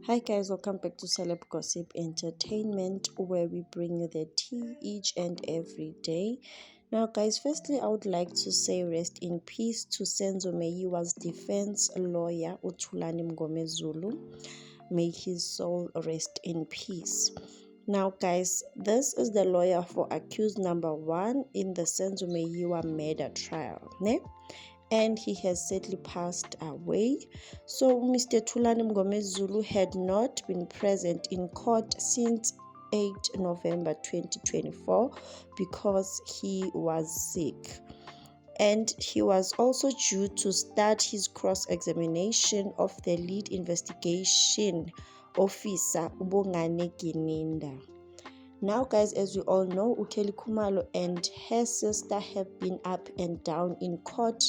Hi guys, welcome back to Celeb Gossip Entertainment, where we bring you the tea each and every day. Now guys, firstly I would like to say rest in peace to Senzo Meyiwa's defense lawyer Uthulani Mngomezulu. May his soul rest in peace. Now guys, this is the lawyer for accused number 1 in the Senzo Meyiwa murder trial, ne? And he has sadly passed away. So Mr. Thulani Mngomezulu had not been present in court since 8 November 2024 because he was sick. And he was also due to start his cross-examination of the lead investigation officer, Ubongane Gininda. Now guys, as we all know, Ukeli Khumalo and her sister have been up and down in court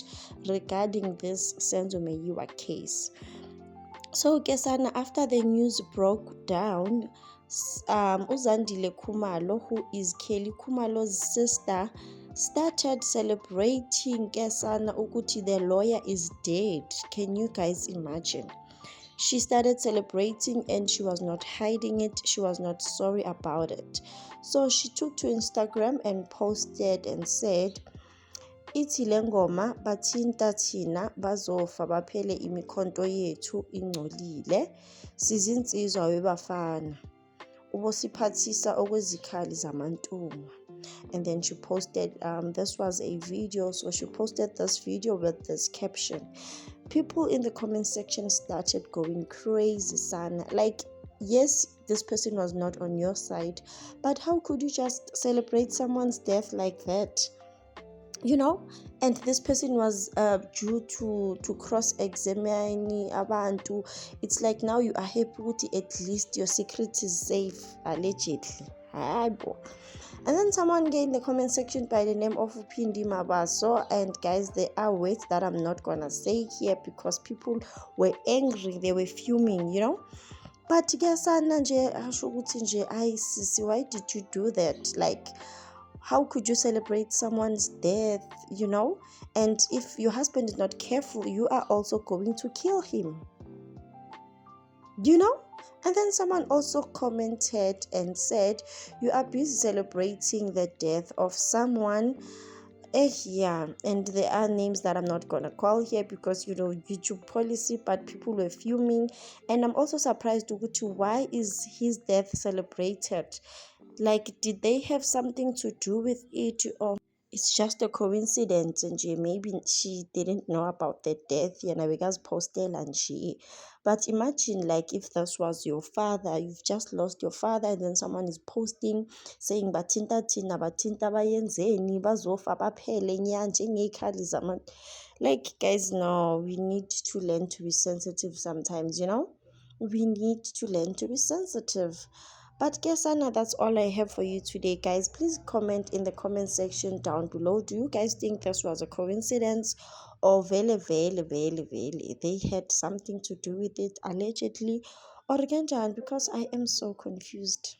regarding this Senzo Meyiwa case. So Kesana, after the news broke down, Uzandile Khumalo, who is Kelly Khumalo's sister, started celebrating Kesana ukuthi the lawyer is dead. Can you guys imagine? She started celebrating and she was not hiding it. She was not sorry about it. So she took to Instagram and posted and said, "Ithi le ngoma bathinta thina bazofa baphele imikhonto yethu ingcolile sizinsizwa webafana ubosiphathisa okwezikhali zamantungwa." And then she posted, this was a video, so she posted this video with this caption. People in the comment section started going crazy, son. Like, yes, this person was not on your side, but how could you just celebrate someone's death like that? You know, and this person was due to cross-examine abantu. It's like now you are happy with at least your secret is safe, allegedly. And then someone in the comment section by the name of Pindi Mabaso, and guys, there are words that I'm not gonna say here because people were angry, they were fuming, you know. But why did you do that? Like, how could you celebrate someone's death, you know? And if your husband is not careful, you are also going to kill him, you know? And then someone also commented and said, "You are busy celebrating the death of someone." Yeah, and there are names that I'm not gonna call here because, you know, YouTube policy, but people were fuming. And I'm also surprised to why is his death celebrated? Like, did they have something to do with it, or it's just a coincidence? And maybe she didn't know about the death, because posted and she. But imagine, like, if this was your father, you've just lost your father, and then someone is posting saying bathinta thina bathinta bayenzeni bazofa baphele nyanje ngezikhali zaman. Like, guys, no, we need to learn to be sensitive sometimes, you know. We need to learn to be sensitive. But Kesana, that's all I have for you today, guys. Please comment in the comment section down below. Do you guys think this was a coincidence, or vele they had something to do with it, allegedly, or again, because I am so confused.